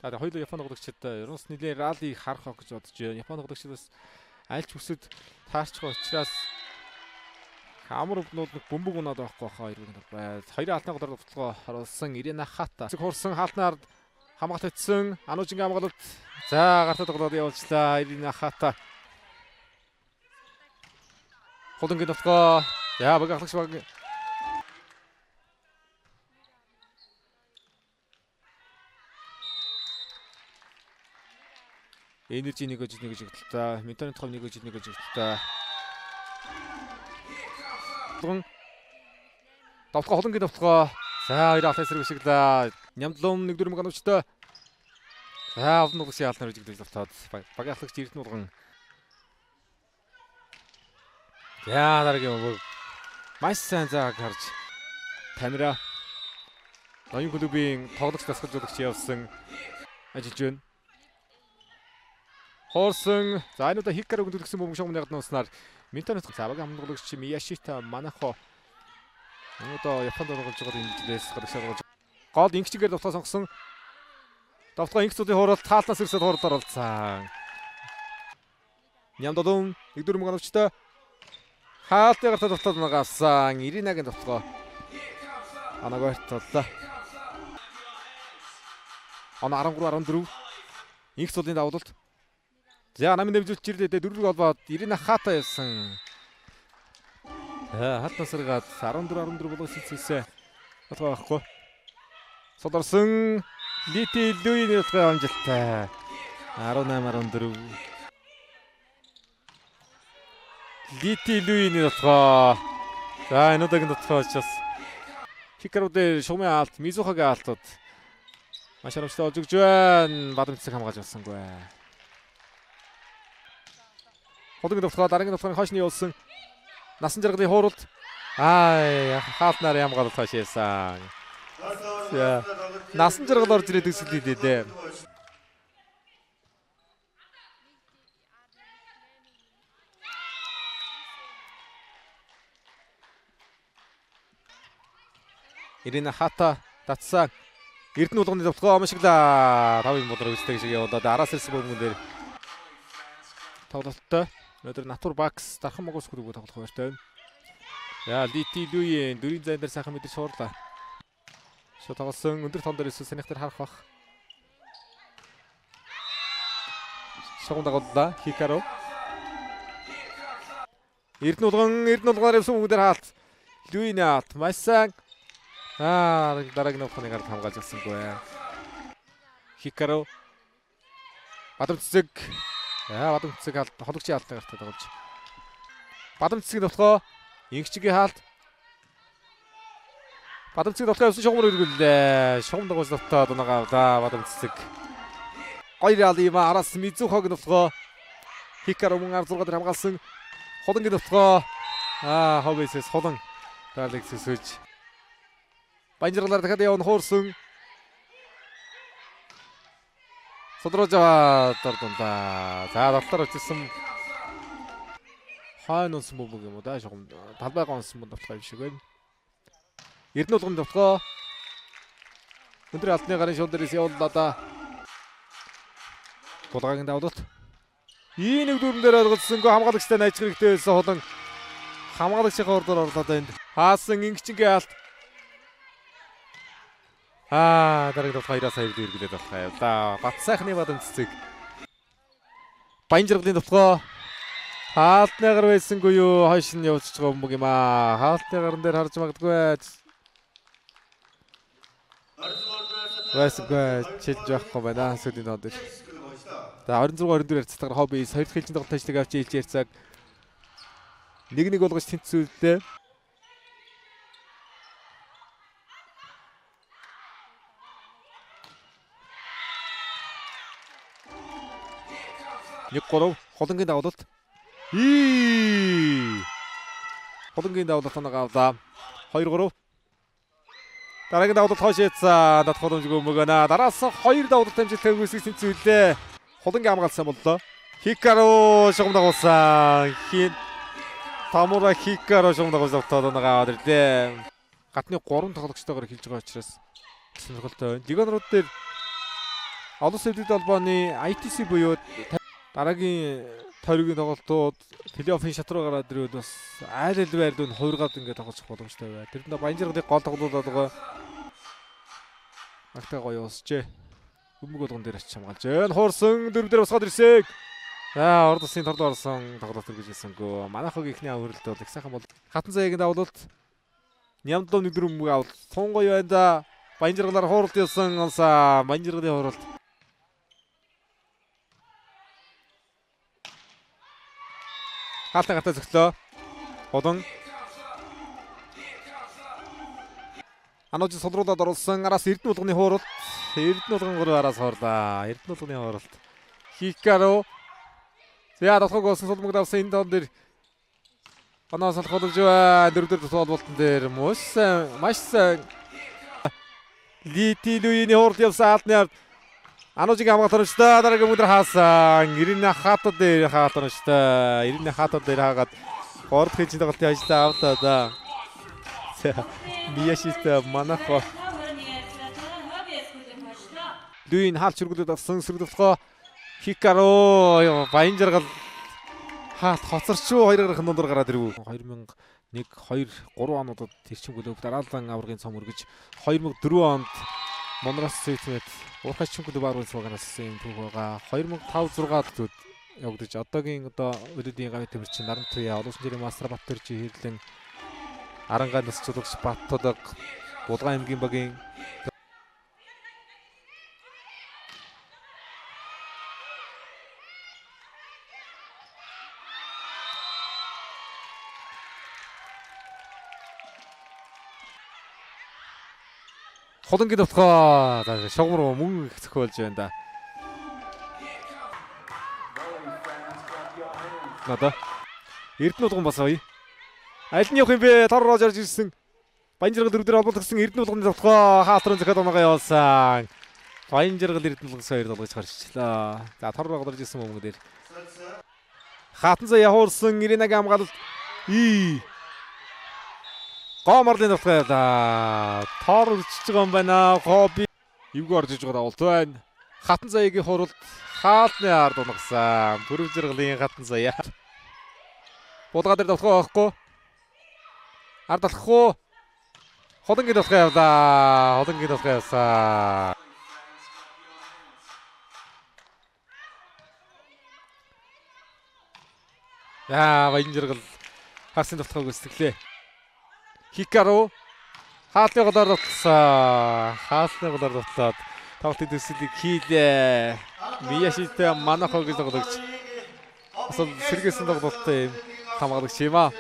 За хоёул Японы тоглогчид ерөнс нэлийн ралли харах гэж бодож байна. Японы тоглогчид бас альч бүсэд таарчгаа учраас амар өвнүүд нэг бөмбөг унаад байхгүй хаа иргэн бай. Хоёрын алтны голоор тоглолцоо харуулсан Ирина Хата. Хурсан хаалтнаар хамгаалт хийсэн. Анужингийн хамгаалалт за гартаа тоглоод явуулчлаа Ирина Хата. Холонгийн тоглоо. Яа багахлагч баг. Энержи нэг гэж хэлтээ. Ментоны тохом нэг гэж хэлтээ. Давтгаа холонгийн давтгаа. За хоёр алт эсрэг бишгэлээ. Нямдлум нэг дөрөв гануучтай. За олон нугсын яалтнаар үжиглэж давтаад багахлагч эрдэнэ болгон. За дараагийн өвөг. Маш сайн зааг харж камера ноён клубын тоглогч тасгалжуулагч явсан ажиллаж байна. Хорсон за энэ удаа Хикаро гүндүүлсэн бөмбөг шогмны гаднууснаар Ментоны цаваг амлагч Мияшита Манахо энэ удаа Японд тоглож байгаа энэ жилээс гарагшаа гол ингчгээр давтгаа сонгосон. Давтгаа ингцүүдийн хууралт таалтнаас ирсэд хууралд оролцсон. Нямдодон нэг дөрөв гануучтай хаалтын гартаа давтаад нагасан Иринагийн давтгаа анагаарт толлоо. Он 13-14 инх цулын давуулалт. За намын дэмжүүлж ирлээ 4 гол бод Ирина Хата явсан. Хатнасаргаад 14-14 болгосон цэсээ. Батгаа байхгүй. Содорсон Лити Луиний утгаа амжилттай. 18-14. Лити Луиний утгаа. За энэ удаагийн утгаа учраас Хикаро дээр шугмын алт, Мизухагийн алтууд маш харамсалтай болж өгч байна. Бадамцыг хамгаалж авсангүй. Холонгийн давтгаа дараагийн давтгааны хойшны явуулсан. Насан жаргалын хууралт. Хаалтнаар ямгаалт хашаасан. За насан жаргал орж ирээд үсгэлээ дээ. Ирина Хата татсан. Эрдэнэ болгоны давтгаа омшиглаа. 5-ын бодлоор үстэй шиг явуулаад араас ирсэн бөмбөгөн дээр тоглолттой. Өнөөдөр Натур Бакс дархан могоос хүргүү тоглох байртай байна. Яа Лити Луи дөрийн зайн дээр сайхан мэдээж шуурлаа. Шо тоглосон өндөр тон дээр санийх дээр харах бах. Шогон дагууллаа Хикаро. Эрдэнэ болгоор явсан бүгд дээр хаалт. Луиний хаалт. Маш сайн. Дараагийн нөхөний гард хамгаалж авсангүй. Хикаро. Бадамцэг. Бадамцэг хаалт хологчийн хаалттай гартаа тоглож. Бадамцэг давтгаа ингчгийн хаалт. Бадамцэг давтгаа явсан шугамар өргөллээ. Шугам дагуулж давтаад унагаа Бадамцэг. Хоёр алима араас Мизухагийн давтгаа. Хикаро мөн 16 дээр хамгаалсан. Холонгийн давтгаа. Ховэсэс холон. Дараалыг сөсөж. Банжиргалаар дахиад явна хуурсан. Содрожаа дордонда. За давтар очсон. Хайн унсан бөмбөг юм уу да шугам. Талбайгаа унсан бөмбөг давтгаа юм шиг байна. Эрдэнэ болгоны давтгаа. Өндөр алтны гарын шуул дээрээс явууллаа да. Тулгагийн давуулалт. Нэг дөрөн дээр ойлгоцсонгүй хамгаалагчтай найж хэрэгтэй байсан холон. Хамгаалагчийн ордоор орлоо да энд. Хаасан ингчингийн алт. Дараагийн давтгаа 2-2 эргэлээд байна. За бат сайхны Бадамцэг. Банжиргалын давтгаа. Хаалтныгаар байсангүй юу? Хойш нь явуулж байгаа бөмбөг юм аа. Хаалтны гарн дээр харж магадгүй. Байсангүй чилж байхгүй байна. Сүлийн нод. За 26-24 харьцаагаар хобби хоёр дахь хэлцэн тоглолт ажлыг авч ийлж ярьцааг 1-1 болгож тэнцвэрлээ. Нэг гурав холонгийн давуулалт. Холонгийн давуулалт нагаавлаа. 2-3. Дараагийн давуулалт хойш яцсан. Над холомжгүй мөгөнө. Дараас 2 давуулалт амжилттай үүсгэж тэнцвэрлээ. Холонгийн хамгаалсан боллоо. Хикаро шугам дагуулсан. Тамура Хикаро шугам дагуулж давтаад нагаад ирлээ. Гадны 3 тоглогчтойгоор хэлж байгаа учраас сонирхолтой байна. Лигонрууд дээр Олон улсын эвдэлт холбооны ITC буюу дараагийн тойргийн тоглолтууд плей-оффын шат руу гараад ирвэл бас айл аль байр дүн хувиргаад ингээд тоглох боломжтой бай. Тэрэнд Баянжиргалыг гол тоглолтууд байгаа. Агтай гоё уусжээ. Бөмбөг болгон дээр очиж хамгаалж. Хуурсан дөрөв дээр босгоод ирсэг. За орд усын торд орсон тоглолт хэрэгжүүлсэнгөө. Манайхыг ихний авралт бол их сайхан бол хатан заягийн давуулалт Нямдлов нэг дөрөв бөмбөг авал тун гоё байна да. Баянжиргалаар хууралт явсан олсаа. Баянжиргалын хууралт. Хаалтан гартаа зөглөө. Холон Аножи солруулаад оруулсан араас Эрдэнэ булганы хууралт. Эрдэнэ булган 3 араас хоорлаа. Эрдэнэ булганы хууралт. Хикаро. За долгог олсон сулмаг давсан энэ тоон дээр Анаа салхуулж байна. Дөрөв толболтон дээр маш сайн Литилуины хууралт явсан хаалтны ард Аножиг хамгаалж дараагийн өдөр хаасан. Иринэ хатад дээр хаалтан штэ. Иринэ хатад дээр хаагаад орд хийж тоглолтын ажлаа авлаа да. Мияшита манахо. Дүйн хаалт чиргүүлээд авсан сэргэлтгоо Хикаро Баянжиргал хаалт хоцорчуу 2 гарах нундар гараад ирв. 2001 2 3 онуудад тэрчин клуб дараалан аваргын цом өргөж 2004 онд Монроос Сэтвэт уурхайч клуб аваргын цогоноос юм түүх байгаа. 2005 6-д явагдаж одоогийн өрөөдийн гавь тэмэрчин Наранtuя олон улсын мастер Баттөржи хэрлэн Арангаа нас цулагч Баттодог Булган аймгийн багийн Холонгийн дотгоо шогмор мөн их зөхиөлж байна да. Надаа Эрдэнэ булган бас гоё. Аль нь явах юм бэ? Тор роож орж ирсэн. Баянжиргал дөрөв дээр холбогдсон Эрдэнэ булганы дотгоо хаалтрын захад оноогоо явуулсан. Баянжиргал Эрдэнэ булган хоёр долгож гарчлаа. За тор роо гарч ирсэн мөнгө дээр. Хатан заяа хуурсан Иринаг хамгаалалт. Гоморлын дотгоо да. Тор өчж байгаа юм байна. Хобби эвгүй орж иж байгаа болт байна. Хатан заяагийн хуралд хаалтны ард унгасан. Бүрвжиргалын хатан заяа. Булгаа дээр дотгоо байхгүй. Ард алахгүй. Холонгийн дотгоо явлаа. Холонгийн дотгоо явсан. Яа, Баянжиргал хасын дотгоог үсгэлээ. Хикаро хаалтны голоор дутлсан. Хаалтны голоор дутлаад тоглолтын төслийг хийлээ. Мияшита манахо гэж тоглогч. Асал сэргээсэн тоглолттой юм хамгаалагч юм аа.